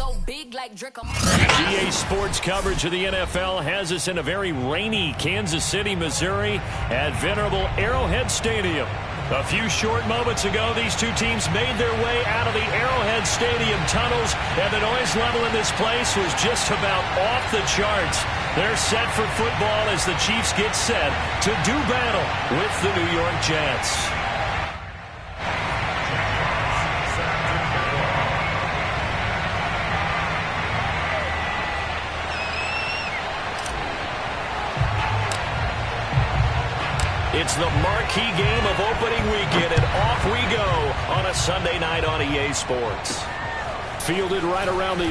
so big like Draco. GA Sports coverage of the NFL has us in a very rainy Kansas City, Missouri at venerable Arrowhead Stadium. A few short moments ago, these two teams made their way out of the Arrowhead Stadium tunnels, and the noise level in this place was just about off the charts. They're set for football as the Chiefs get set to do battle with the New York Jets. It's the marquee game of opening weekend, and off we go on a Sunday night on EA Sports. Fielded right around the 8.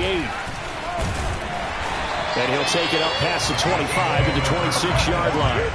And he'll take it up past the 25 to the 26-yard line.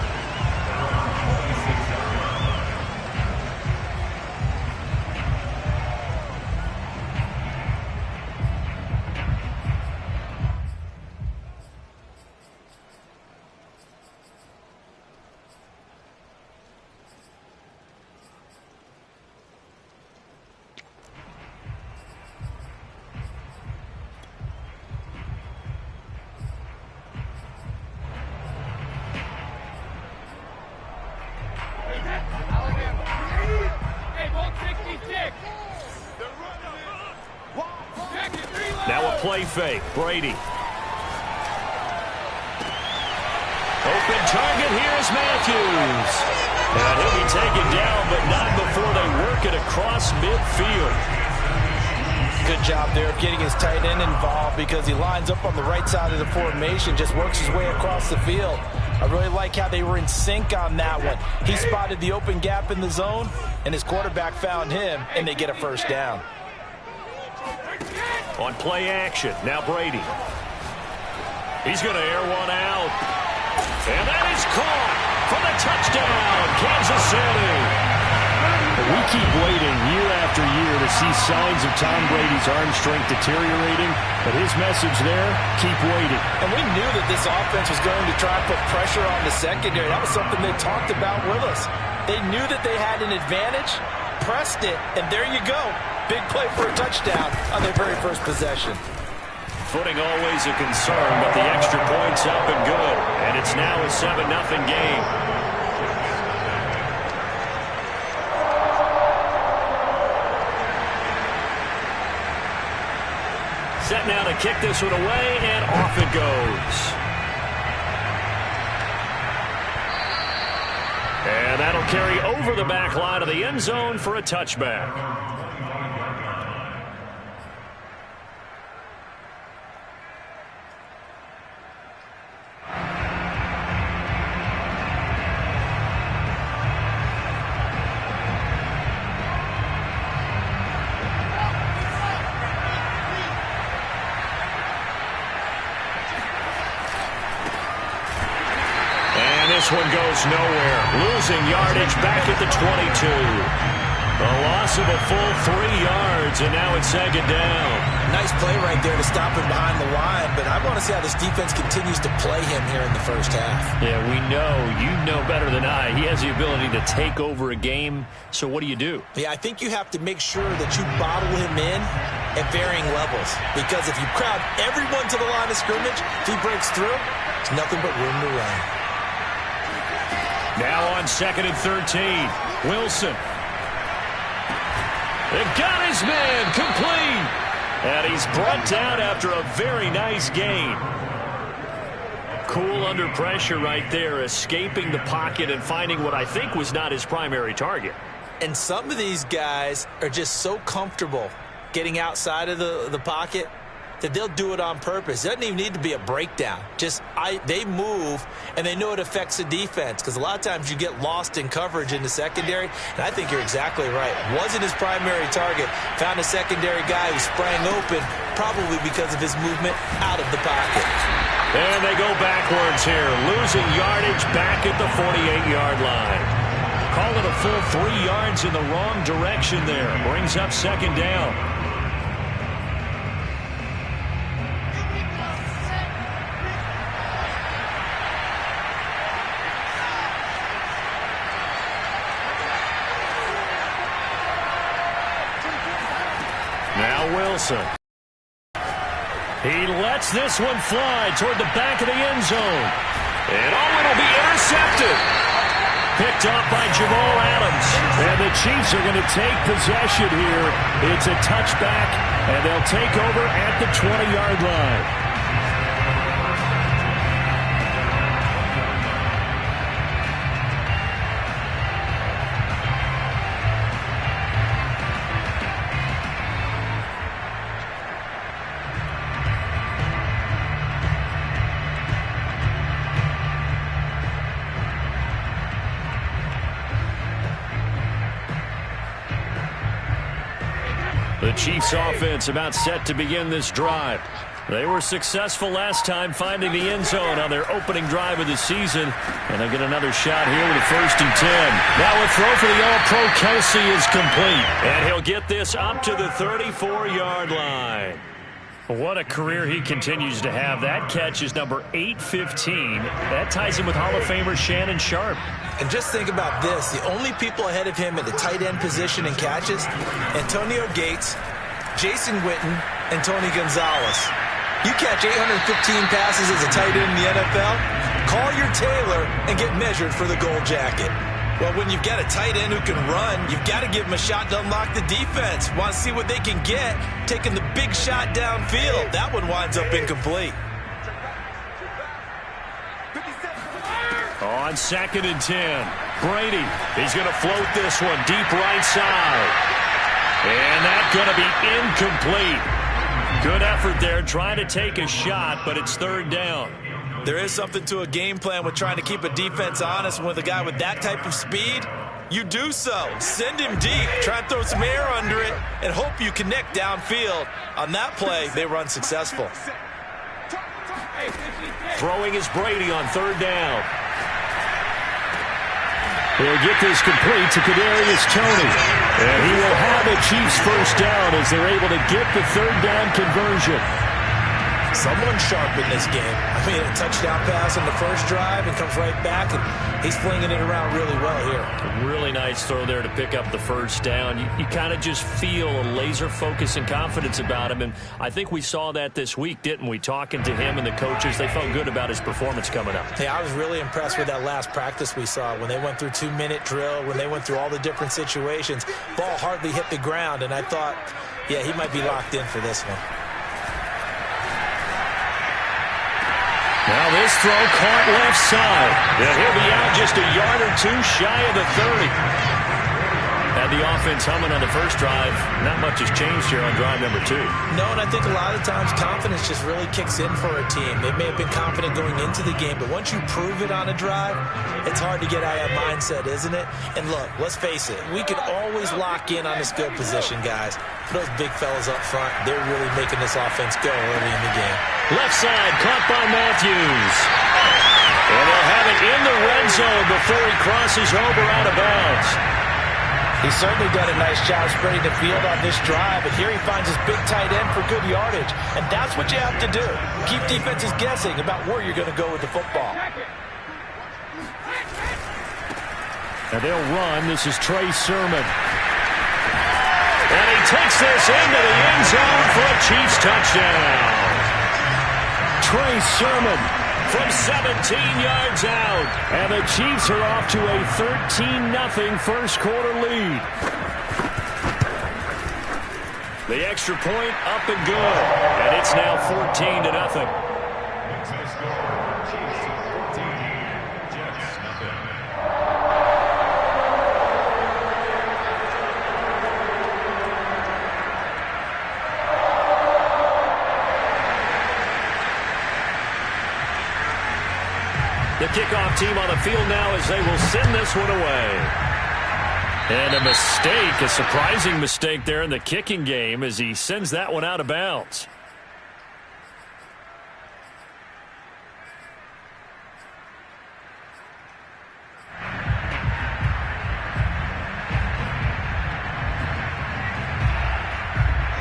Now a play fake. Brady. Open target. Here's Matthews. And he'll be taken down, but not before they work it across midfield. Good job there of getting his tight end involved because he lines up on the right side of the formation, just works his way across the field. I really like how they were in sync on that one. He spotted the open gap in the zone, and his quarterback found him, and they get a first down. On play action, now Brady. He's going to air one out. And that is caught for the touchdown, Kansas City. We keep waiting year after year to see signs of Tom Brady's arm strength deteriorating, but his message there, keep waiting. And we knew that this offense was going to try and put pressure on the secondary. That was something they talked about with us. They knew that they had an advantage, pressed it, and there you go. Big play for a touchdown on their very first possession. Footing always a concern, but the extra point's up and good. And it's now a 7-0 game. Set now to kick this one away, and off it goes. And that'll carry over the back line of the end zone for a touchback. This one goes nowhere. Losing yardage back at the 22. A loss of a full 3 yards, and now it's second down. Nice play right there to stop him behind the line, but I want to see how this defense continues to play him here in the first half. Yeah, we know. You know better than I. He has the ability to take over a game, so what do you do? Yeah, I think you have to make sure that you bottle him in at varying levels, because if you crowd everyone to the line of scrimmage, if he breaks through, there's nothing but room to run. Now on 2nd and 13, Wilson. They got his man complete. And he's brought down after a very nice gain. Cool under pressure right there, escaping the pocket and finding what I think was not his primary target. And some of these guys are just so comfortable getting outside of the pocket that they'll do it on purpose. It doesn't even need to be a breakdown. They move, and they know it affects the defense, because a lot of times you get lost in coverage in the secondary, and I think you're exactly right. Wasn't his primary target. Found a secondary guy who sprang open, probably because of his movement out of the pocket. And they go backwards here, losing yardage back at the 48-yard line. Call it a full 3 yards in the wrong direction there. Brings up second down. Now Wilson. He lets this one fly toward the back of the end zone. And it'll be intercepted. Picked off by Jamal Adams. And the Chiefs are going to take possession here. It's a touchback, and they'll take over at the 20-yard line. The Chiefs offense about set to begin this drive. They were successful last time finding the end zone on their opening drive of the season. And they get another shot here with a 1st and 10. Now a throw for the All-Pro Kelsey is complete. And he'll get this up to the 34-yard line. What a career he continues to have. That catch is number 815. That ties him with Hall of Famer Shannon Sharpe. And just think about this. The only people ahead of him at the tight end position in catches, Antonio Gates, Jason Witten, and Tony Gonzalez. You catch 815 passes as a tight end in the NFL, call your tailor and get measured for the gold jacket. Well, when you've got a tight end who can run, you've got to give him a shot to unlock the defense. Want to see what they can get, taking the big shot downfield. That one winds up incomplete. On 2nd and 10, Brady, he's going to float this one deep right side. And that's going to be incomplete. Good effort there, trying to take a shot, but it's 3rd down. There is something to a game plan with trying to keep a defense honest. With a guy with that type of speed, you do so. Send him deep, try and throw some air under it, and hope you connect downfield. On that play, they were unsuccessful. Throwing is Brady on 3rd down. He'll get this complete to Kadarius Toney. And he will have the Chiefs 1st down as they're able to get the 3rd down conversion. Someone sharp in this game. I mean, a touchdown pass on the first drive and comes right back, and he's flinging it around really well here. A really nice throw there to pick up the 1st down. You kind of just feel a laser focus and confidence about him, and I think we saw that this week, didn't we? Talking to him and the coaches, they felt good about his performance coming up. Hey, I was really impressed with that last practice we saw when they went through 2-minute drill, when they went through all the different situations. Ball hardly hit the ground, and I thought, yeah, he might be locked in for this one. Now this throw caught left side. And he'll be out just a yard or two shy of the 30. Had the offense humming on the first drive. Not much has changed here on drive number 2. No, and I think a lot of times confidence just really kicks in for a team. They may have been confident going into the game, but once you prove it on a drive, it's hard to get out of that mindset, isn't it? And look, let's face it, we can always lock in on the skill position, guys. Those big fellas up front, they're really making this offense go early in the game. Left side, caught by Matthews. And they'll have it in the red zone before he crosses over out of bounds. He's certainly done a nice job spreading the field on this drive, and here he finds his big tight end for good yardage. And that's what you have to do. Keep defenses guessing about where you're going to go with the football. And they'll run. This is Trey Sermon. And he takes this into the end zone for a Chiefs touchdown. Trey Sermon from 17 yards out. And the Chiefs are off to a 13-0 first quarter lead. The extra point up and good. And it's now 14-0. The kickoff team on the field now as they will send this one away. And a mistake, a surprising mistake there in the kicking game as he sends that one out of bounds.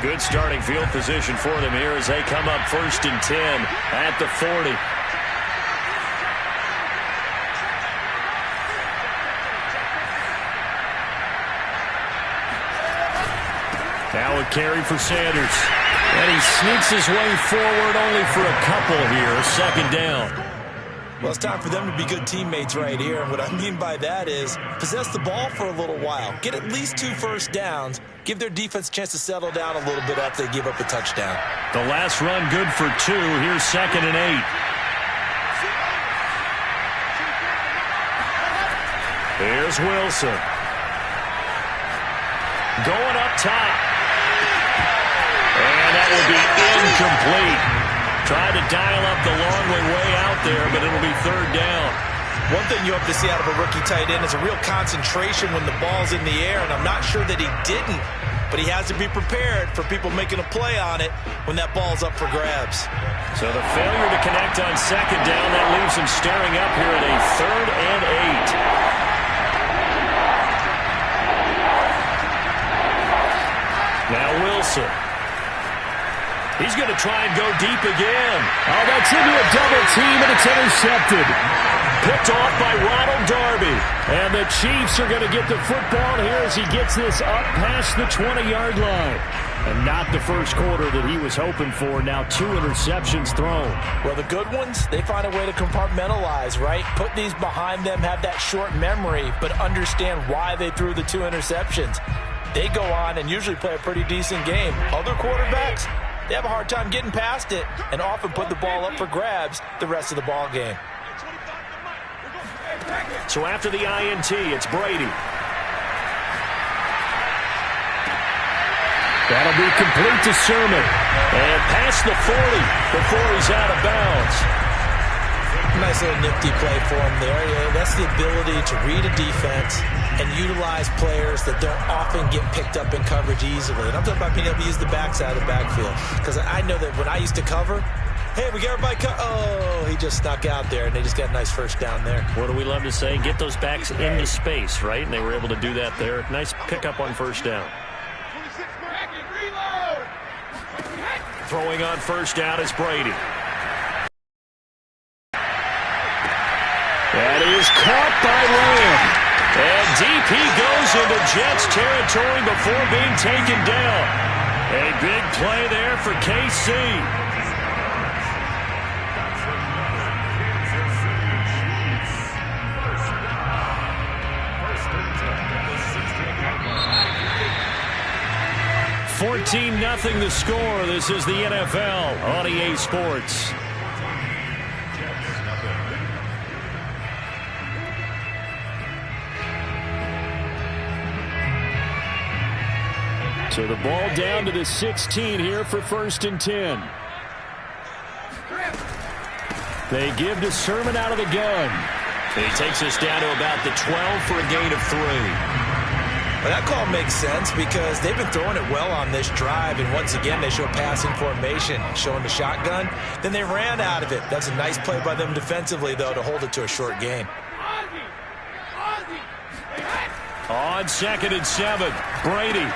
Good starting field position for them here as they come up 1st and 10 at the 40. Now a carry for Sanders. And he he sneaks his way forward only for a couple here. Second down. Well, it's time for them to be good teammates right here. And what I mean by that is possess the ball for a little while. Get at least 2 first downs. Give their defense a chance to settle down a little bit after they give up a touchdown. The last run good for 2. Here's 2nd and 8. Here's Wilson. Going up top. And that will be incomplete. Tried to dial up the long way out there, but it'll be 3rd down. One thing you hope to see out of a rookie tight end is a real concentration when the ball's in the air, and I'm not sure that he didn't, but he has to be prepared for people making a play on it when that ball's up for grabs. So the failure to connect on 2nd down, that leaves him staring up here at a 3rd and 8. Now Wilson. He's going to try and go deep again. Oh, that's into a double team, and it's intercepted. Picked off by Ronald Darby. And the Chiefs are going to get the football here as he gets this up past the 20-yard line. And not the first quarter that he was hoping for. Now 2 interceptions thrown. Well, the good ones, they find a way to compartmentalize, right? Put these behind them, have that short memory, but understand why they threw the 2 interceptions. They go on and usually play a pretty decent game. Other quarterbacks, they have a hard time getting past it and often put the ball up for grabs the rest of the ball game. So after the INT, it's Brady. That'll be complete to Sermon. And past the 40 before he's out of bounds. Nice little nifty play for him there. Yeah, that's the ability to read a defense and utilize players that don't often get picked up in coverage easily. And I'm talking about being able to use the backside of the backfield. Because I know that when I used to cover, hey, we got everybody oh, he just snuck out there, and they just got a nice first down there. What do we love to say? Get those backs into space, right? And they were able to do that there. Nice pickup on first down. Throwing on first down is Brady. That is caught by Lamb. And deep he goes into Jets territory before being taken down. A big play there for KC. $14-0 the score. This is the NFL on EA Sports. So the ball down to the 16 here for 1st and 10. They give to Sermon out of the gun. He takes us down to about the 12 for a gain of 3. Well, that call makes sense because they've been throwing it well on this drive, and once again they show passing formation, showing the shotgun. Then they ran out of it. That's a nice play by them defensively, though, to hold it to a short gain. On 2nd and 7, Brady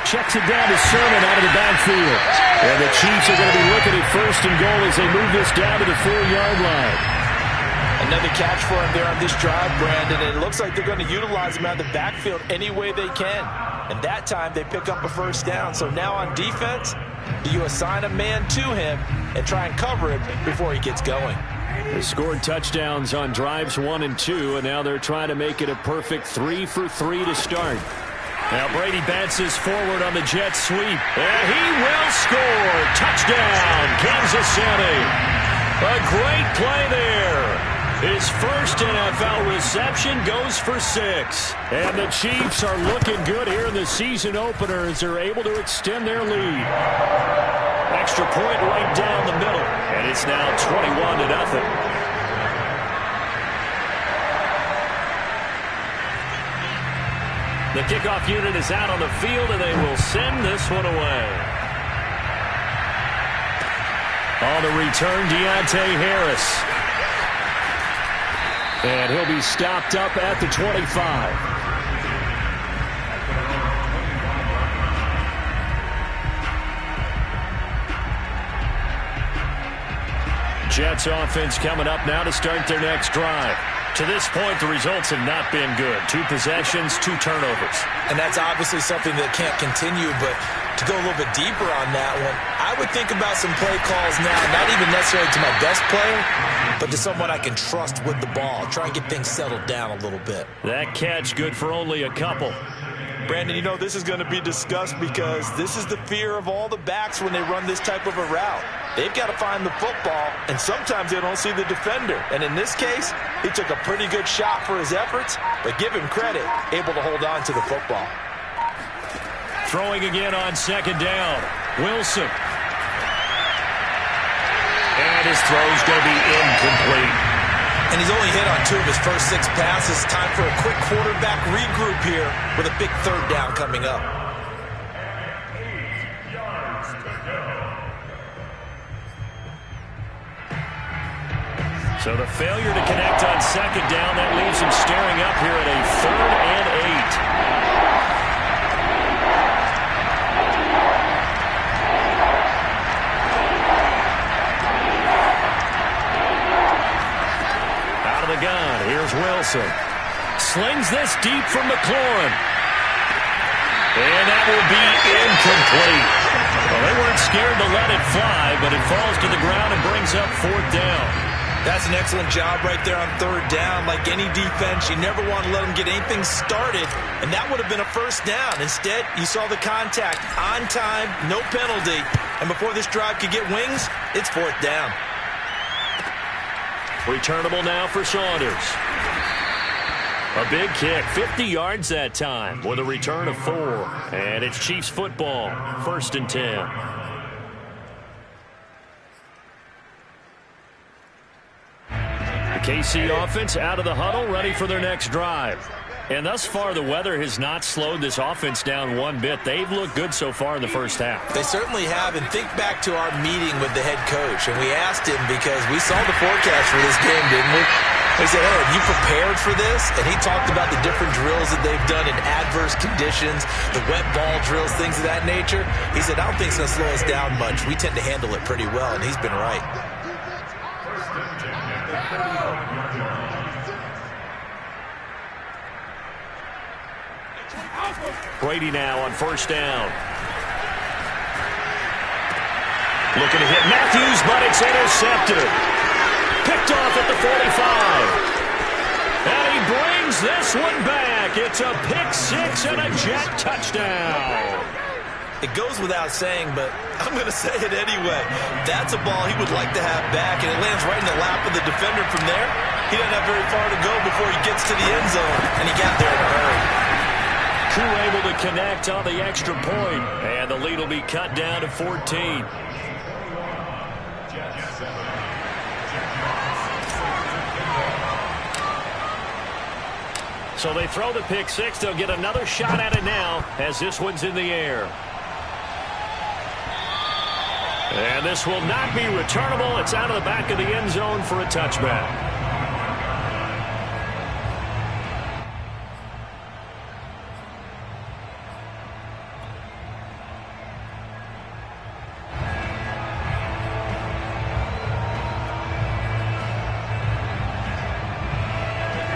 checks it down to Sermon out of the backfield. And the Chiefs are going to be looking at 1st and goal as they move this down to the 4-yard line. Another catch for him there on this drive, Brandon. And it looks like they're going to utilize him out of the backfield any way they can. And that time they pick up a first down. So now on defense, do you assign a man to him and try and cover him before he gets going? They scored touchdowns on drives 1 and 2, and now they're trying to make it a perfect 3 for 3 to start. Now Brady bounces forward on the jet sweep, and he will score. Touchdown, Kansas City. A great play there. His first NFL reception goes for 6. And the Chiefs are looking good here in the season opener as they're able to extend their lead. Extra point right down the middle, and it's now 21-0. The kickoff unit is out on the field, and they will send this one away. On the return, Deontay Harris. And he'll be stopped up at the 25. Jets offense coming up now to start their next drive. To this point, the results have not been good. 2 possessions, 2 turnovers. And that's obviously something that can't continue, but to go a little bit deeper on that one, I I would think about some play calls now, not even necessarily to my best player, but to someone I can trust with the ball. Try and get things settled down a little bit. That catch good for only a couple. Brandon, you know this is going to be discussed because this is the fear of all the backs when they run this type of a route. They've got to find the football, and sometimes they don't see the defender. And in this case, he took a pretty good shot for his efforts, but give him credit, able to hold on to the football. Throwing again on second down. Wilson. And his throw's going to be incomplete. And he's only hit on 2 of his first 6 passes. Time for a quick quarterback regroup here with a big third down coming up. So the failure to connect on second down, that leaves him staring up here at a 3rd and 8. The gun. Here's Wilson. Slings this deep from McLaurin. And that will be incomplete. Well, they weren't scared to let it fly, but it falls to the ground and brings up 4th down. That's an excellent job right there on 3rd down. Like any defense, you never want to let them get anything started, and that would have been a 1st down. Instead, you saw the contact on time, no penalty, and before this drive could get wings, it's 4th down. Returnable now for Saunders. A big kick, 50 yards that time with a return of 4. And it's Chiefs football, 1st and 10. The KC offense out of the huddle, ready for their next drive. And thus far, the weather has not slowed this offense down one bit. They've looked good so far in the first half. They certainly have. And think back to our meeting with the head coach. And we asked him because we saw the forecast for this game, didn't we? We said, hey, have you prepared for this? And he talked about the different drills that they've done in adverse conditions, the wet ball drills, things of that nature. He said, I don't think it's going to slow us down much. We tend to handle it pretty well, and he's been right. Brady now on 1st down. Looking to hit Matthews, but it's intercepted. Picked off at the 45. And he brings this one back. It's a pick 6 and a Jet touchdown. It goes without saying, but I'm going to say it anyway. That's a ball he would like to have back, and it lands right in the lap of the defender from there. He doesn't have very far to go before he gets to the end zone, and he got there in a hurry. Crew able to connect on the extra point, and the lead will be cut down to 14. So they throw the pick 6. They'll get another shot at it now as this one's in the air. And this will not be returnable. It's out of the back of the end zone for a touchback.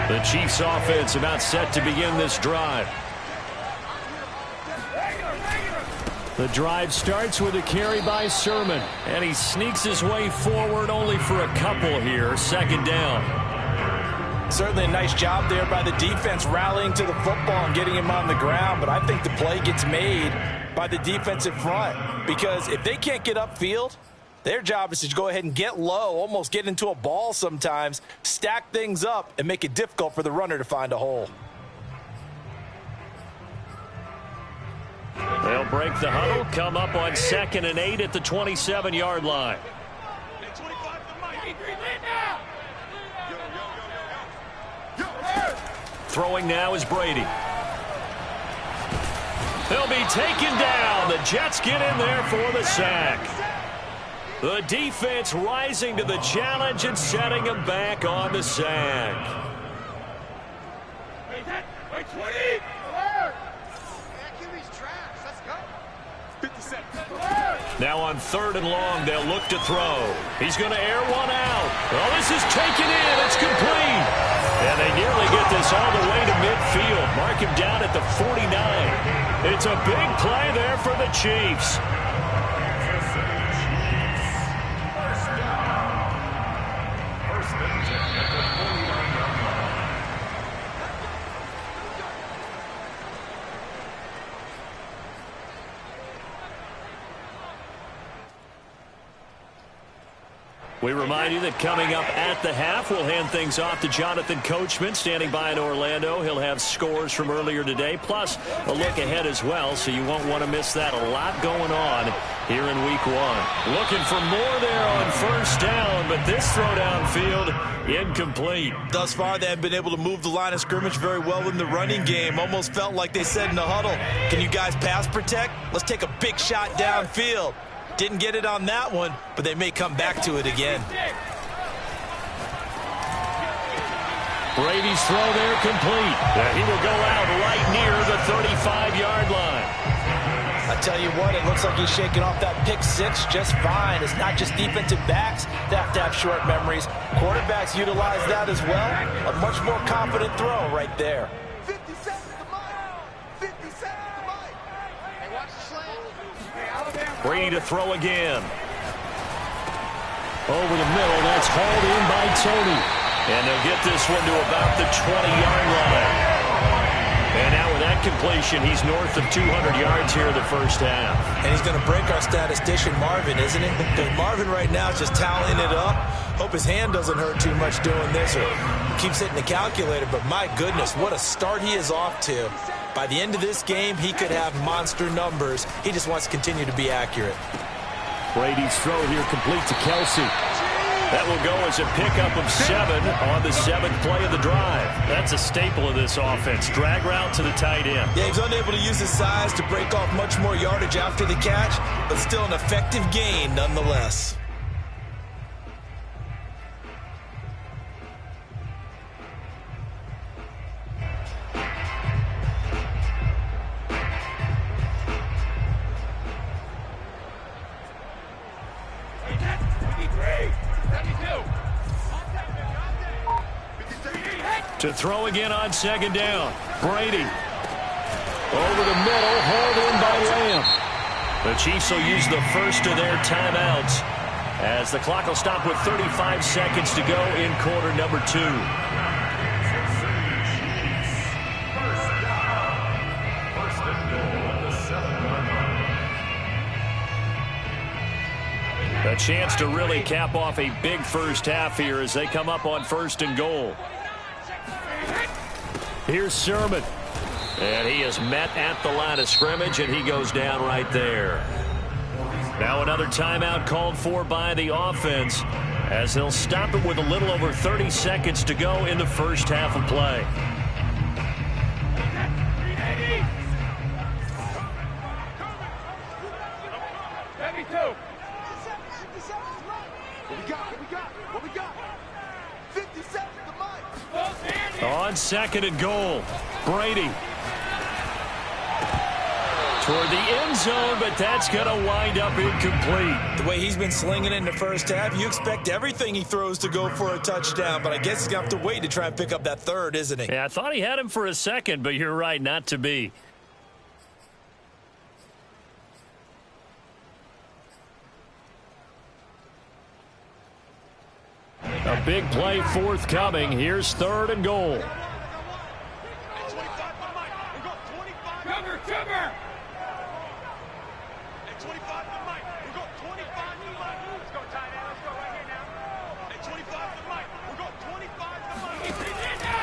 The Chiefs offense about set to begin this drive. The drive starts with a carry by Sermon, and he sneaks his way forward only for a couple here. 2nd down. Certainly a nice job there by the defense rallying to the football and getting him on the ground, but I think the play gets made by the defensive front because if they can't get upfield, their job is to go ahead and get low, almost get into a ball sometimes, stack things up, and make it difficult for the runner to find a hole. They'll break the huddle, come up on 2nd and 8 at the 27-yard line. Throwing now is Brady. They'll be taken down. The Jets get in there for the sack. The defense rising to the challenge and setting them back on the sack. Now on 3rd and long, they'll look to throw. He's going to air one out. Well, this is taken in. It's complete. And they nearly get this all the way to midfield. Mark him down at the 49. It's a big play there for the Chiefs. We remind you that coming up at the half, we'll hand things off to Jonathan Coachman, standing by in Orlando. He'll have scores from earlier today, plus a look ahead as well, so you won't want to miss that. A lot going on here in Week 1. Looking for more there on first down, but this throw downfield incomplete. Thus far, they have been able to move the line of scrimmage very well in the running game. Almost felt like they said in the huddle, can you guys pass protect? Let's take a big shot downfield. Didn't get it on that one, but they may come back to it again. Brady's throw there complete. He will go out right near the 35-yard line. I tell you what, it looks like he's shaking off that pick six just fine. It's not just defensive backs that have to have short memories. Quarterbacks utilize that as well. A much more confident throw right there. 50 seconds to Mike. 50 seconds to Mike. Hey, watch the slant. Brady to throw again. Over the middle, that's hauled in by Tony. And they'll get this one to about the 20-yard line. And now with that completion, he's north of 200 yards here in the first half. And he's going to break our statistician, Marvin, isn't he? Because Marvin right now is just tallying it up. Hope his hand doesn't hurt too much doing this or keeps hitting the calculator. But my goodness, what a start he is off to. By the end of this game, he could have monster numbers. He just wants to continue to be accurate. Brady's throw here complete to Kelsey. That will go as a pickup of 7 on the 7th play of the drive. That's a staple of this offense. Drag route to the tight end. Yeah, he's unable to use his size to break off much more yardage after the catch, but still an effective gain nonetheless. To throw again on second down. Brady. Over the middle, hauled in by Lamb. The Chiefs will use the first of their timeouts as the clock will stop with 35 seconds to go in quarter number 2. A chance to really cap off a big first half here as they come up on 1st and goal. Here's Sermon. And he is met at the line of scrimmage, and he goes down right there. Now another timeout called for by the offense as they'll stop it with a little over 30 seconds to go in the first half of play. On 2nd and goal, Brady. Toward the end zone, but that's going to wind up incomplete. The way he's been slinging in the first half, you expect everything he throws to go for a touchdown, but I guess he's going to have to wait to try and pick up that third, isn't he? Yeah, I thought he had him for a second, but you're right, not to be. A big play forthcoming. Here's 3rd and goal.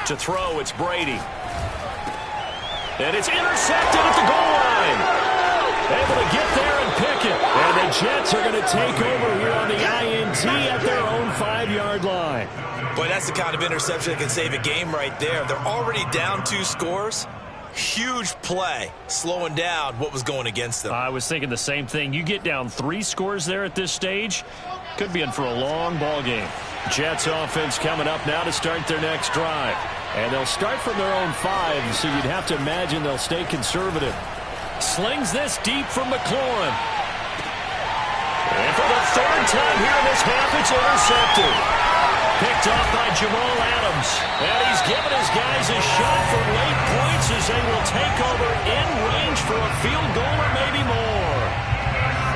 To throw, it's Brady. And it's intercepted at the goal line. Able to get there and pick it. And the Jets are going to take over here on the INT at their own 5-yard line. Boy, that's the kind of interception that can save a game right there. They're already down 2 scores. Huge play, slowing down what was going against them. I was thinking the same thing. You get down 3 scores there at this stage, could be in for a long ball game. Jets offense coming up now to start their next drive. And they'll start from their own 5, so you'd have to imagine they'll stay conservative. Slings this deep from McLaurin. And for the 3rd time here in this half, it's intercepted. Picked off by Jamal Adams. And he's given his guys a shot for late points as they will take over in range for a field goal or maybe more.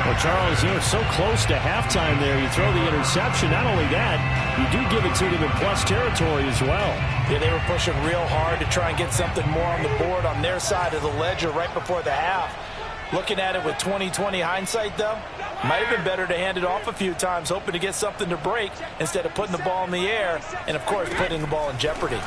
Well, Charles, you know, so close to halftime there. You throw the interception. Not only that, you do give it to them in plus territory as well. Yeah, they were pushing real hard to try and get something more on the board on their side of the ledger right before the half. Looking at it with 20/20 hindsight, though, Might have been better to hand it off a few times, hoping to get something to break instead of putting the ball in the air and, of course, putting the ball in jeopardy.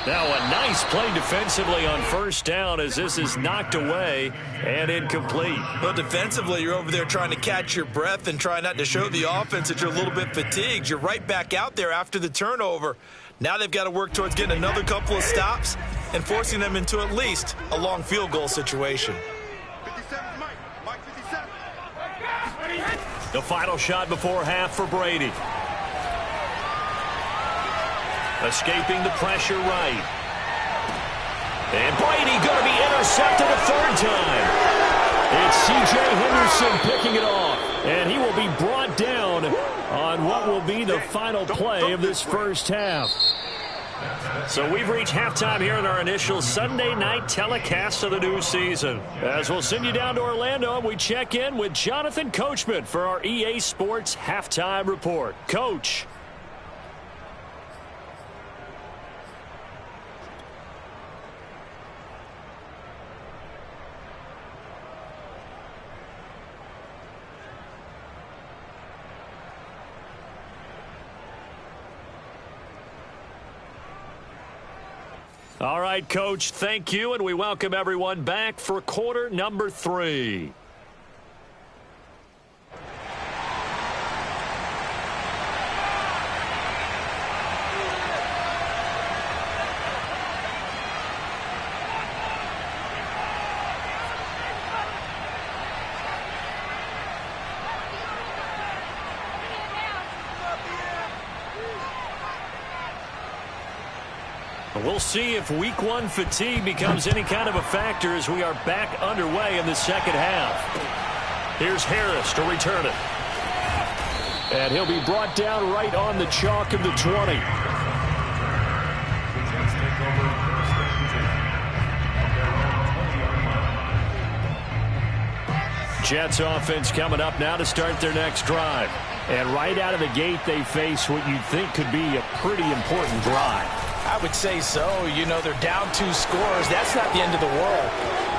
Now a nice play defensively on first down as this is knocked away and incomplete. Well, defensively, you're over there trying to catch your breath and try not to show the offense that you're a little bit fatigued. You're right back out there after the turnover. Now they've got to work towards getting another couple of stops and forcing them into at least a long field goal situation. 57, Mike 57. The final shot before half for Brady. Escaping the pressure right. And Brady going to be intercepted a third time. It's C.J. Henderson picking it off. And he will be brought down on what will be the final play of this first half. So we've reached halftime here in our initial Sunday night telecast of the new season. As we'll send you down to Orlando, and we check in with Jonathan Coachman for our EA Sports Halftime Report. Coach. All right, Coach, thank you, and we welcome everyone back for quarter number 3. We'll see if week 1 fatigue becomes any kind of a factor as we are back underway in the second half. Here's Harris to return it. And he'll be brought down right on the chalk of the 20. Jets offense coming up now to start their next drive. And right out of the gate, they face what you'd think could be a pretty important drive. I would say so. You know, they're down 2 scores. That's not the end of the world.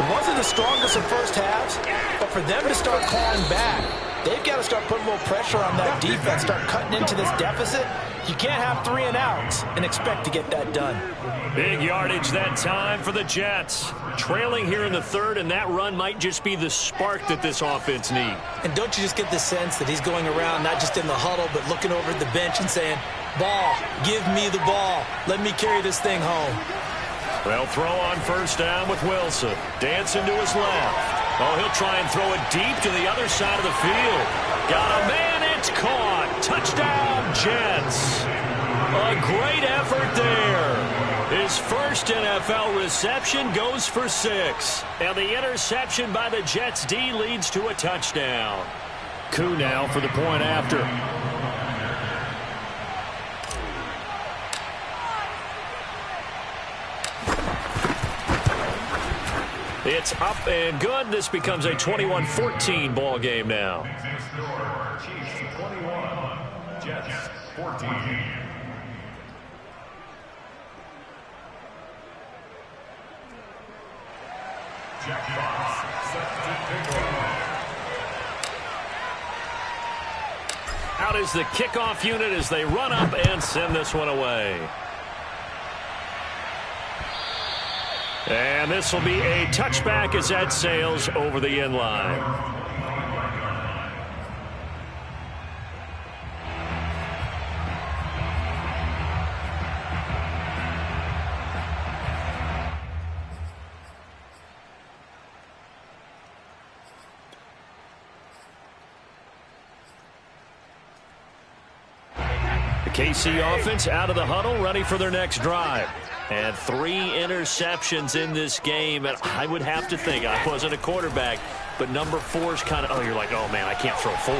It wasn't the strongest of first halves, but for them to start clawing back, they've got to start putting a little pressure on that defense, start cutting into this deficit. You can't have 3 and outs and expect to get that done. Big yardage that time for the Jets. Trailing here in the third, and that run might just be the spark that this offense needs. And don't you just get the sense that he's going around not just in the huddle, but looking over at the bench and saying, ball, give me the ball. Let me carry this thing home. Well, throw on first down with Wilson. Dancing to his left. Oh, he'll try and throw it deep to the other side of the field. Got a man, it's caught. Touchdown, Jets. A great effort there. His first NFL reception goes for 6. And the interception by the Jets D leads to a touchdown. Koo now for the point after. It's up and good. This becomes a 21-14 ball game now. Chiefs 21, Jets 14. Jack Fox set to pick off. Out is the kickoff unit as they run up and send this one away. And this will be a touchback as that sails over the end line. The KC offense out of the huddle, ready for their next drive. And 3 interceptions in this game, and I would have to think, I wasn't a quarterback, but number 4 is kind of, oh, you're like, oh, man, I can't throw 4.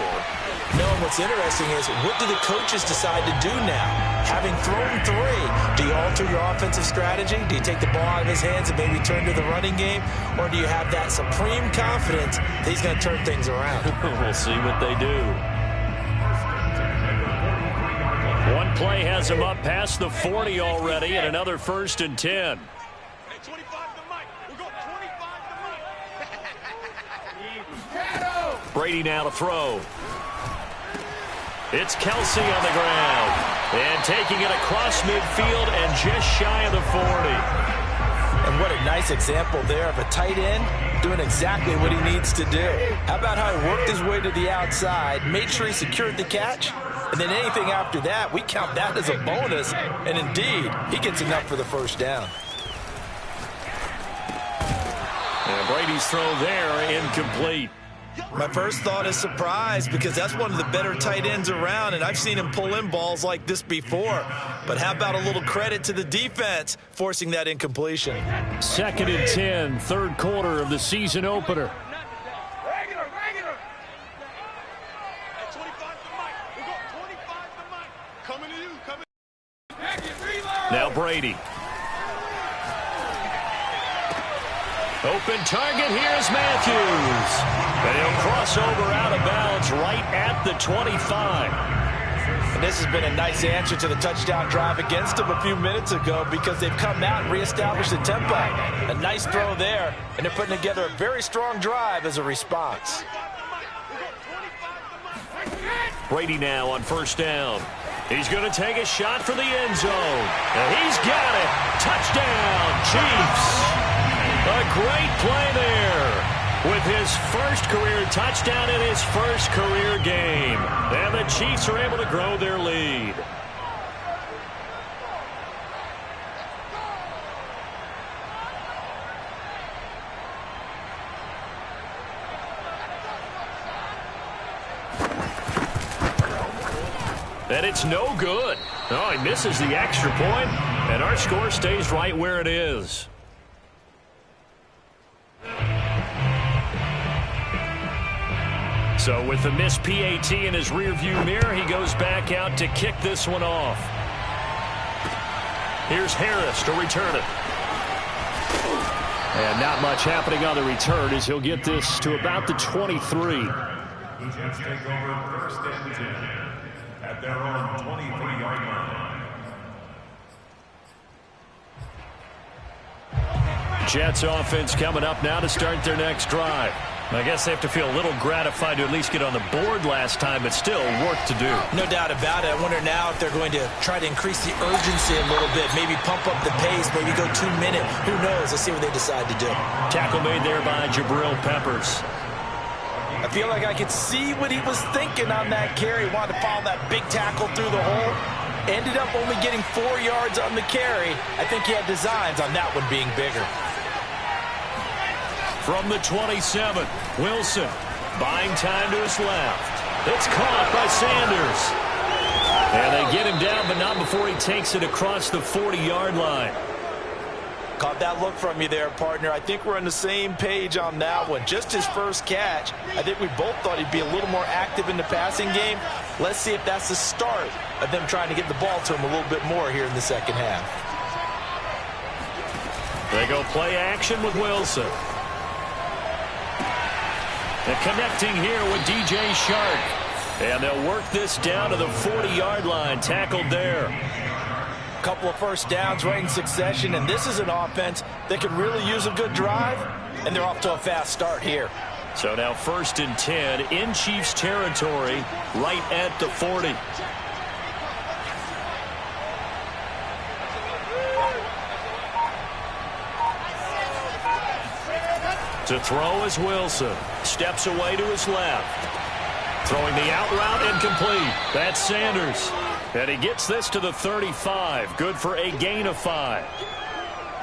No, and what's interesting is, what do the coaches decide to do now? Having thrown 3, do you alter your offensive strategy? Do you take the ball out of his hands and maybe turn to the running game? Or do you have that supreme confidence that he's going to turn things around? We'll see what they do. One play has him up past the 40 already, and another 1st and 10. Hey, 25 to Mike. We're going 25 to Mike. Brady now to throw. It's Kelsey on the ground. And taking it across midfield and just shy of the 40. And what a nice example there of a tight end doing exactly what he needs to do. How about how he worked his way to the outside, made sure he secured the catch, and then anything after that, we count that as a bonus. And indeed, he gets enough for the first down. And Brady's throw there, incomplete. My first thought is surprise, because that's one of the better tight ends around, and I've seen him pull in balls like this before. But how about a little credit to the defense forcing that incompletion? 2nd and 10, third quarter of the season opener. Now Brady. Open target, here's Matthews. And he'll cross over out of bounds right at the 25. And this has been a nice answer to the touchdown drive against them a few minutes ago, because they've come out and reestablished the tempo. A nice throw there, and they're putting together a very strong drive as a response. Brady now on first down. He's going to take a shot for the end zone. And he's got it. Touchdown, Chiefs. A great play there with his first career touchdown in his first career game. And the Chiefs are able to grow their lead. And it's no good. Oh, he misses the extra point, and our score stays right where it is. So with the missed PAT in his rearview mirror, he goes back out to kick this one off. Here's Harris to return it. And not much happening on the return as he'll get this to about the 23. Jets take over 1st and 10 at their own 23-yard line. Jets offense coming up now to start their next drive. I guess they have to feel a little gratified to at least get on the board last time, but still work to do. No doubt about it. I wonder now if they're going to try to increase the urgency a little bit, maybe pump up the pace, maybe go 2 minute. Who knows? Let's see what they decide to do. Tackle made there by Jabril Peppers. I feel like I could see what he was thinking on that carry. Wanted to follow that big tackle through the hole. Ended up only getting 4 yards on the carry. I think he had designs on that one being bigger. From the 27, Wilson buying time to his left. It's caught by Sanders. And they get him down, but not before he takes it across the 40-yard line. Caught that look from you there, partner. I think we're on the same page on that one. Just his first catch. I think we both thought he'd be a little more active in the passing game. Let's see if that's the start of them trying to get the ball to him a little bit more here in the second half. They go play action with Wilson. And connecting here with DJ Shark. And they'll work this down to the 40-yard line. Tackled there. Couple of first downs right in succession, and this is an offense that could really use a good drive, and they're off to a fast start here. So now 1st and 10 in Chiefs territory, right at the 40. To throw is Wilson. Steps away to his left. Throwing the out route incomplete. That's Sanders. And he gets this to the 35. Good for a gain of 5.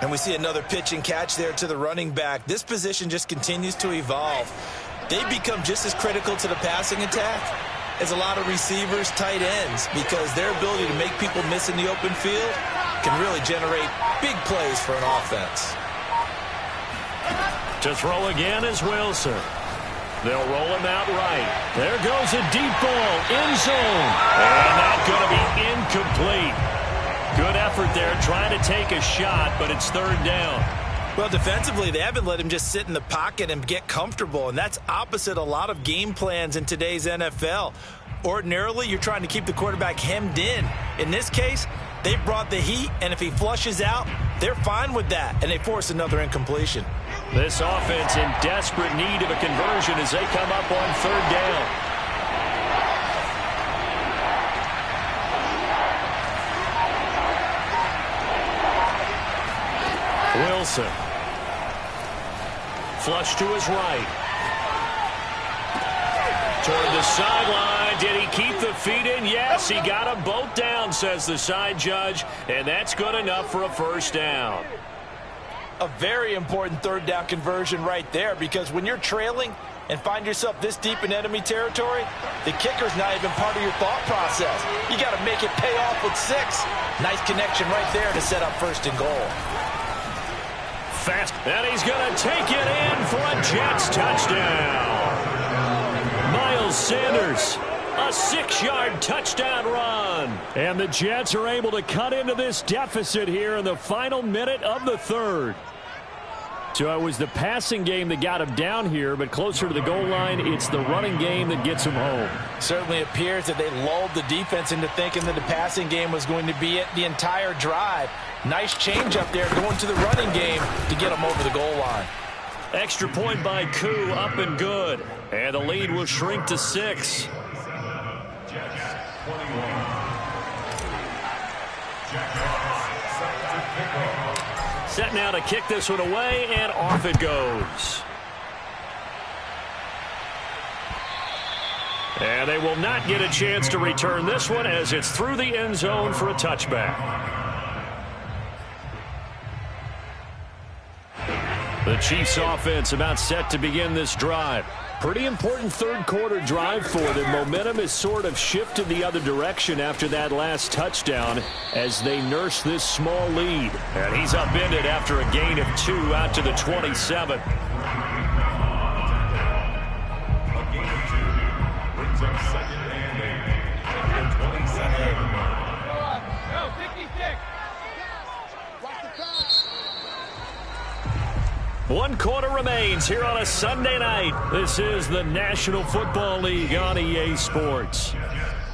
And we see another pitch and catch there to the running back. This position just continues to evolve. They become just as critical to the passing attack as a lot of receivers, tight ends, because their ability to make people miss in the open field can really generate big plays for an offense. To throw again is Wilson. They'll roll him out right. There goes a deep ball, end zone. And that's going to be incomplete. Good effort there trying to take a shot, but it's 3rd down. Well, defensively, they haven't let him just sit in the pocket and get comfortable, and that's opposite a lot of game plans in today's NFL. Ordinarily, you're trying to keep the quarterback hemmed in. In this case, they brought the heat, and if he flushes out, they're fine with that, and they force another incompletion. This offense in desperate need of a conversion as they come up on 3rd down. Wilson. Flush to his right. Toward the sideline. Did he keep the feet in? Yes, he got them both down, says the side judge. And that's good enough for a 1st down. A very important 3rd down conversion right there, because when you're trailing and find yourself this deep in enemy territory, the kicker's not even part of your thought process. You got to make it pay off with 6. Nice connection right there to set up 1st and goal. Fast, and he's going to take it in for a Jets touchdown. Miles Sanders, a 6-yard touchdown run. And the Jets are able to cut into this deficit here in the final minute of the 3rd. So it was the passing game that got him down here, but closer to the goal line, it's the running game that gets him home. Certainly appears that they lulled the defense into thinking that the passing game was going to be it the entire drive. Nice change up there going to the running game to get him over the goal line. Extra point by Koo, up and good. And the lead will shrink to 6. Set now to kick this one away, and off it goes. And they will not get a chance to return this one as it's through the end zone for a touchback. The Chiefs offense about set to begin this drive. Pretty important 3rd quarter drive for them. Momentum has sort of shifted the other direction after that last touchdown as they nurse this small lead. And he's upended after a gain of 2 out to the 27. A gain of 2 brings up 2nd and 8 at the 27. Go, 56. Watch the pass. 1 quarter remains here on a Sunday night. This is the National Football League on EA Sports.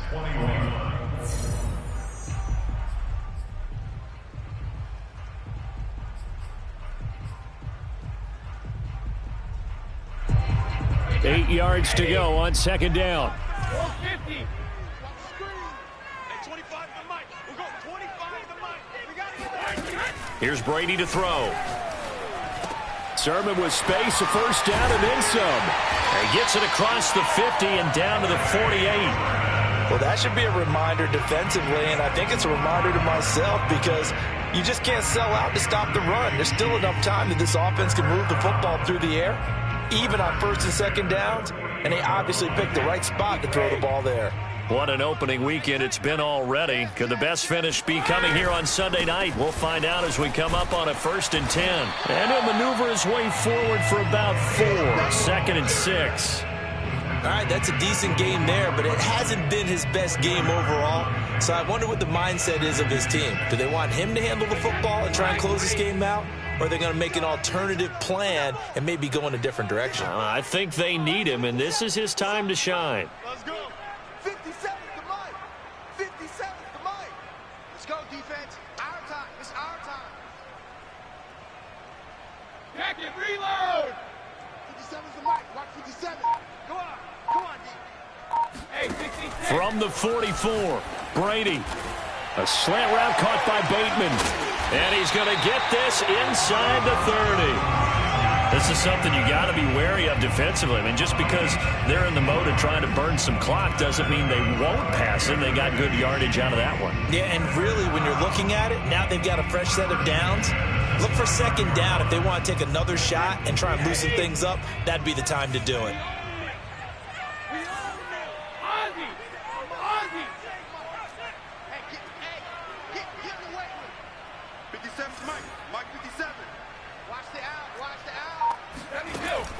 21. 8 yards to go on 2nd down. 50. Hey, 25 to the mic. We'll go 25 to the mic. We got it. Here's Brady to throw. Sermon with space, a 1st down and then some. And gets it across the 50 and down to the 48. Well, that should be a reminder defensively, and I think it's a reminder to myself because you just can't sell out to stop the run. There's still enough time that this offense can move the football through the air, even on 1st and 2nd downs, and they obviously picked the right spot to throw the ball there. What an opening weekend it's been already. Could the best finish be coming here on Sunday night? We'll find out as we come up on a 1st and 10. And he'll maneuver his way forward for about 4. 2nd and 6. All right, that's a decent game there, but it hasn't been his best game overall. So I wonder what the mindset is of his team. Do they want him to handle the football and try and close this game out? Or are they going to make an alternative plan and maybe go in a different direction? I think they need him, and this is his time to shine. Let's go. 57 to Mike. 57 to Mike. Let's go, defense. Our time. It's our time. Back and reload. 57 to Mike. Watch 57. Go on. Come on, D. Hey, 66. From the 44, Brady. A slant route caught by Bateman. And he's going to get this inside the 30. This is something you got to be wary of defensively. I mean, just because they're in the mode of trying to burn some clock doesn't mean they won't pass it. They got good yardage out of that one. Yeah, and really, when you're looking at it, now they've got a fresh set of downs. Look for 2nd down. If they want to take another shot and try and loosen things up, that'd be the time to do it.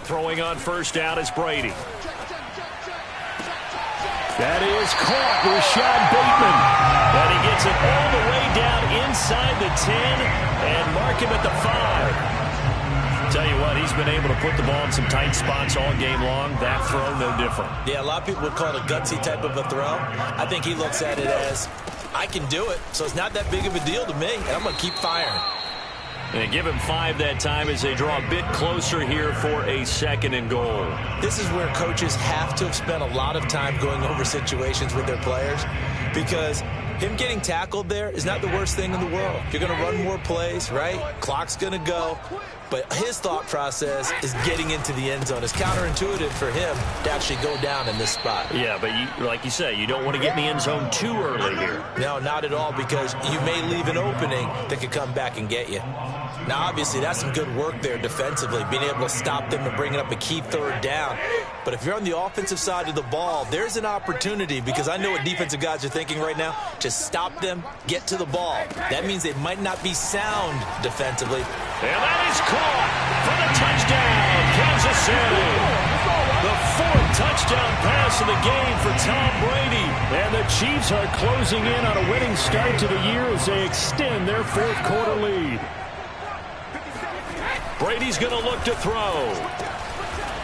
Throwing on 1st down is Brady. That is caught. Rashad Bateman. And he gets it all the way down inside the 10 and mark him at the 5. Tell you what, he's been able to put the ball in some tight spots all game long. That throw, no different. Yeah, a lot of people would call it a gutsy type of a throw. I think he looks at it as, I can do it, so it's not that big of a deal to me, and I'm going to keep firing. And give him 5 that time as they draw a bit closer here for a 2nd and goal. This is where coaches have to have spent a lot of time going over situations with their players, because him getting tackled there is not the worst thing in the world. You're going to run more plays, right? Clock's going to go. But his thought process is getting into the end zone. It's counterintuitive for him to actually go down in this spot. Yeah, but like you say, you don't want to get in the end zone too early here. No, not at all, because you may leave an opening that could come back and get you. Now, obviously, that's some good work there defensively, being able to stop them and bringing up a key 3rd down. But if you're on the offensive side of the ball, there's an opportunity, because I know what defensive guys are thinking right now. Just stop them, get to the ball. That means they might not be sound defensively. And that is caught for the touchdown, Kansas City. The 4th touchdown pass of the game for Tom Brady. And the Chiefs are closing in on a winning start to the year as they extend their 4th quarter lead. Brady's going to look to throw.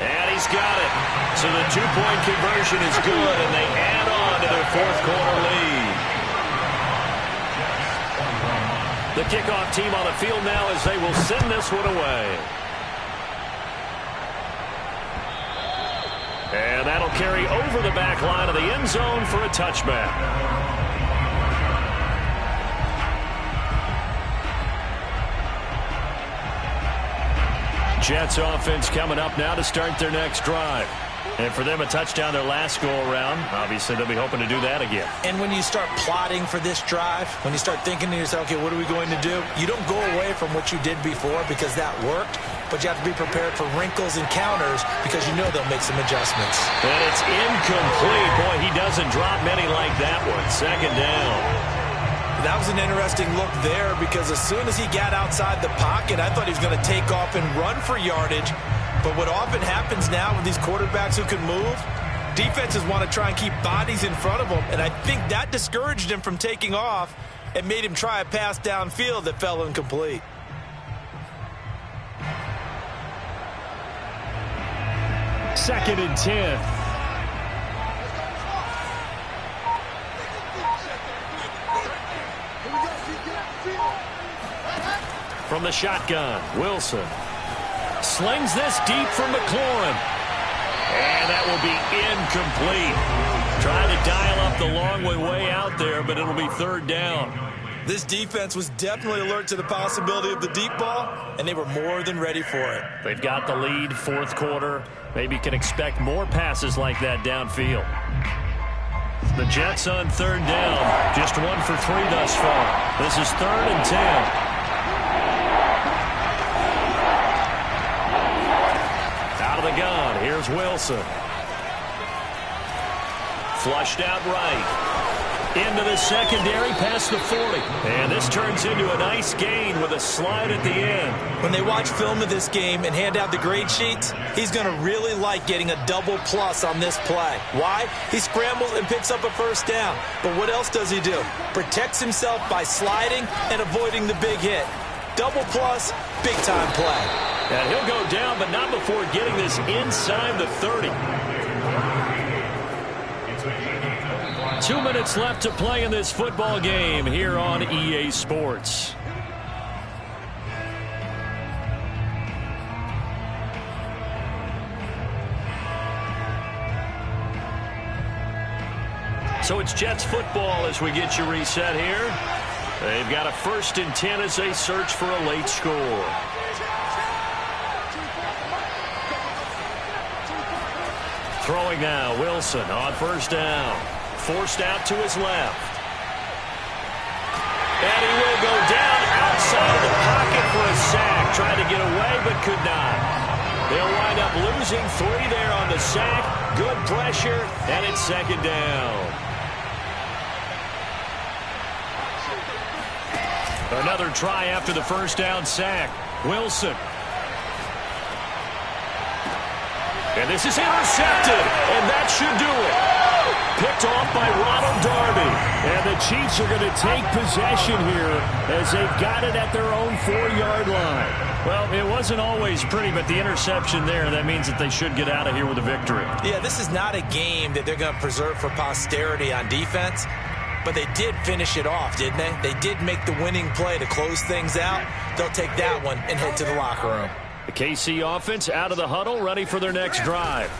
And he's got it. So the 2-point conversion is good, and they add on to their 4th quarter lead. The kickoff team on the field now as they will send this one away. And that'll carry over the back line of the end zone for a touchback. Jets offense coming up now to start their next drive. And for them, a touchdown their last go-around. Obviously, they'll be hoping to do that again. And when you start plotting for this drive, when you start thinking to yourself, okay, what are we going to do? You don't go away from what you did before because that worked, but you have to be prepared for wrinkles and counters because you know they'll make some adjustments. And it's incomplete. Boy, he doesn't drop many like that one. 2nd down. That was an interesting look there, because as soon as he got outside the pocket, I thought he was going to take off and run for yardage. But what often happens now with these quarterbacks who can move, defenses want to try and keep bodies in front of them. And I think that discouraged him from taking off and made him try a pass downfield that fell incomplete. Second and 10. From the shotgun, Wilson slings this deep from McLaurin. And that will be incomplete. Trying to dial up the long way out there, but it'll be 3rd down. This defense was definitely alert to the possibility of the deep ball, and they were more than ready for it. They've got the lead, 4th quarter. Maybe can expect more passes like that downfield. The Jets on 3rd down. Just 1 for 3 thus far. This is 3rd and 10. Out of the gun, here's Wilson. Flushed out right. Into the secondary, past the 40. And this turns into a nice gain with a slide at the end. When they watch film of this game and hand out the grade sheets, he's going to really like getting a double plus on this play. Why? He scrambles and picks up a 1st down. But what else does he do? Protects himself by sliding and avoiding the big hit. Double plus, big-time play. And he'll go down, but not before getting this inside the 30. 2 minutes left to play in this football game here on EA Sports. So it's Jets football as we get you reset here. They've got a 1st and 10 as they search for a late score. Throwing now, Wilson on 1st down. Forced out to his left. And he will go down outside of the pocket for a sack. Tried to get away, but could not. They'll wind up losing 3 there on the sack. Good pressure, and it's 2nd down. Another try after the 1st down sack. Wilson. And this is intercepted, and that should do it. Picked off by Ronald Darby. And the Chiefs are going to take possession here as they've got it at their own 4-yard line. Well, it wasn't always pretty, but the interception there, that means that they should get out of here with a victory. Yeah, this is not a game that they're going to preserve for posterity on defense. But they did finish it off, didn't they? They did make the winning play to close things out. They'll take that one and head to the locker room. The KC offense out of the huddle, ready for their next drive.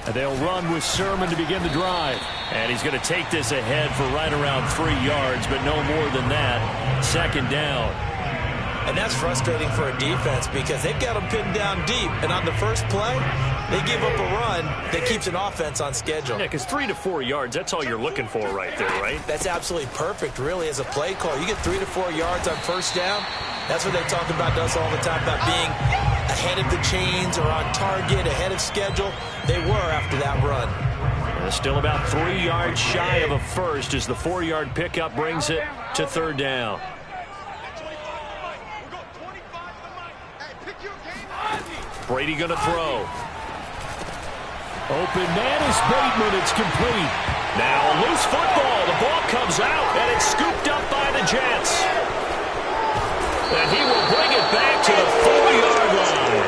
And they'll run with Sermon to begin the drive. And he's going to take this ahead for right around 3 yards, but no more than that. Second down. And that's frustrating for a defense because they've got them pinned down deep. And on the first play, they give up a run that keeps an offense on schedule. Yeah, because 3 to 4 yards, that's all you're looking for right there, right? That's absolutely perfect, really, as a play call. You get 3 to 4 yards on first down. That's what they talk about to us all the time, about being ahead of the chains or on target, ahead of schedule. They were after that run. Still about 3 yards shy of a first as the 4-yard pickup brings it to third down. Brady going to throw. Open man is Bateman. It's complete. Now a loose football. The ball comes out, and it's scooped up by the Jets. And he will bring it back to the 4-yard line.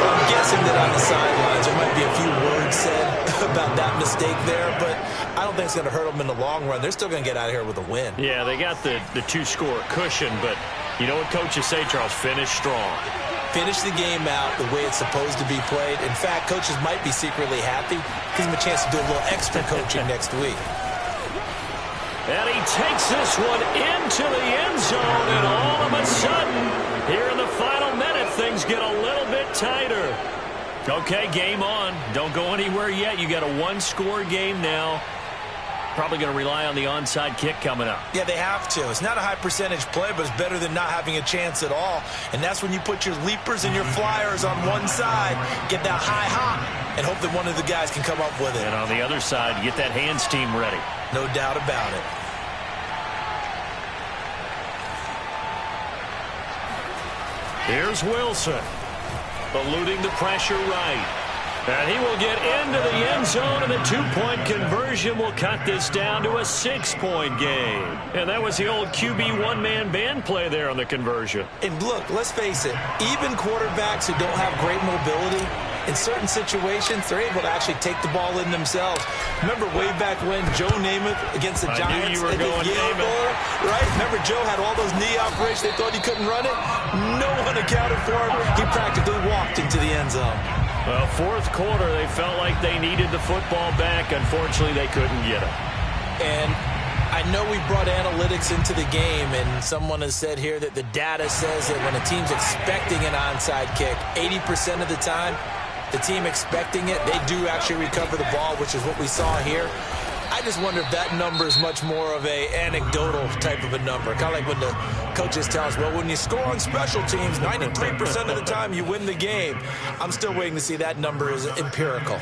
I'm guessing that on the sidelines there might be a few words said about that mistake there, but I don't think it's going to hurt them in the long run. They're still going to get out of here with a win. Yeah, they got the 2-score cushion, but you know what coaches say, Charles? Finish strong. Finish the game out the way it's supposed to be played. In fact, coaches might be secretly happy. Gives them a chance to do a little extra coaching next week. And he takes this one into the end zone, and all of a sudden, here in the final minute, things get a little bit tighter. Okay, game on. Don't go anywhere yet. You got a 1-score game now. Probably going to rely on the onside kick coming up. Yeah, they have to. It's not a high percentage play, but it's better than not having a chance at all. And that's when you put your leapers and your flyers on one side, get that high hop, and hope that one of the guys can come up with it. And on the other side, get that hands team ready. No doubt about it. Here's Wilson, eluding the pressure right. And he will get into the end zone, and the 2-point conversion will cut this down to a 6-point game. And that was the old QB one-man band play there on the conversion. And look, let's face it, even quarterbacks who don't have great mobility, in certain situations, they're able to actually take the ball in themselves. Remember way back when Joe Namath against the Giants? I knew you were going Namath, right? Remember Joe had all those knee operations. They thought he couldn't run it. No one accounted for him. He practically walked into the end zone. Well, fourth quarter, they felt like they needed the football back. Unfortunately, they couldn't get it. And I know we brought analytics into the game, and someone has said here that the data says that when a team's expecting an onside kick, 80% of the time, the team expecting it, they do actually recover the ball, which is what we saw here. I just wonder if that number is much more of a anecdotal type of a number. Kind of like when the coaches tell us, well, when you score on special teams, 93% of the time you win the game. I'm still waiting to see that number is empirical.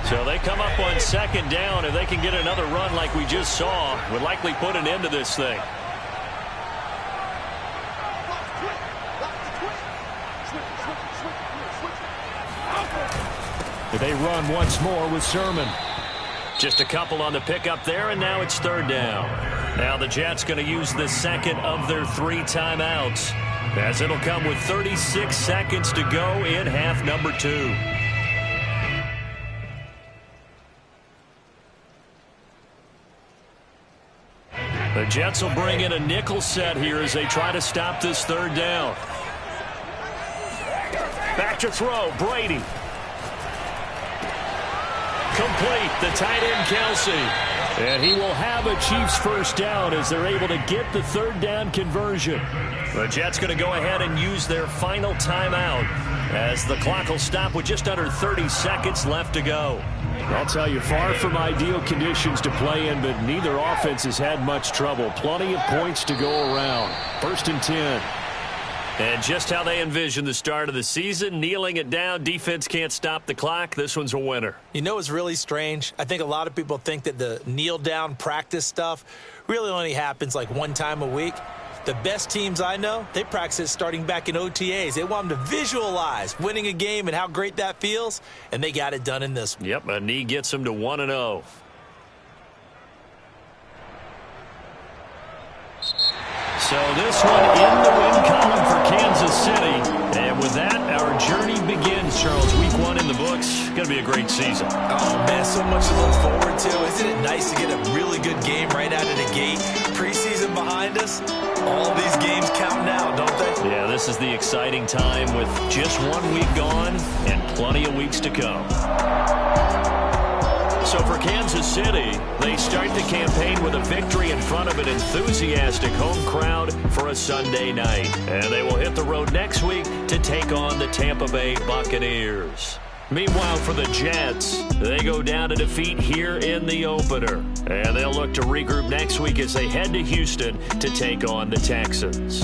So they come up on second down. If they can get another run like we just saw, would likely put an end to this thing. They run once more with Sermon. Just a couple on the pickup there, and now it's third down. Now the Jets going to use the second of their 3 timeouts, as it'll come with 36 seconds to go in half number 2. The Jets will bring in a nickel set here as they try to stop this third down. Back to throw, Brady. Complete, the tight end Kelsey. And he will have a Chiefs first down as they're able to get the third down conversion. The Jets going to go ahead and use their final timeout as the clock will stop with just under 30 seconds left to go. I'll tell you, far from ideal conditions to play in, but neither offense has had much trouble. Plenty of points to go around. 1st and 10. And just how they envision the start of the season, kneeling it down, defense can't stop the clock. This one's a winner. You know what's really strange? I think a lot of people think that the kneel-down practice stuff really only happens like one time a week. The best teams I know, they practice it starting back in OTAs. They want them to visualize winning a game and how great that feels, and they got it done in this one. Yep, a knee gets them to 1-0. So this one in the win column for Kansas City. And with that, our journey begins, Charles. Week 1 in the books. Going to be a great season. Oh, man, so much to look forward to. Isn't it nice to get a really good game right out of the gate? Preseason behind us. All these games count now, don't they? Yeah, this is the exciting time with just 1 week gone and plenty of weeks to come. So for Kansas City, they start the campaign with a victory in front of an enthusiastic home crowd for a Sunday night. And they will hit the road next week to take on the Tampa Bay Buccaneers. Meanwhile, for the Jets, they go down to defeat here in the opener. And they'll look to regroup next week as they head to Houston to take on the Texans.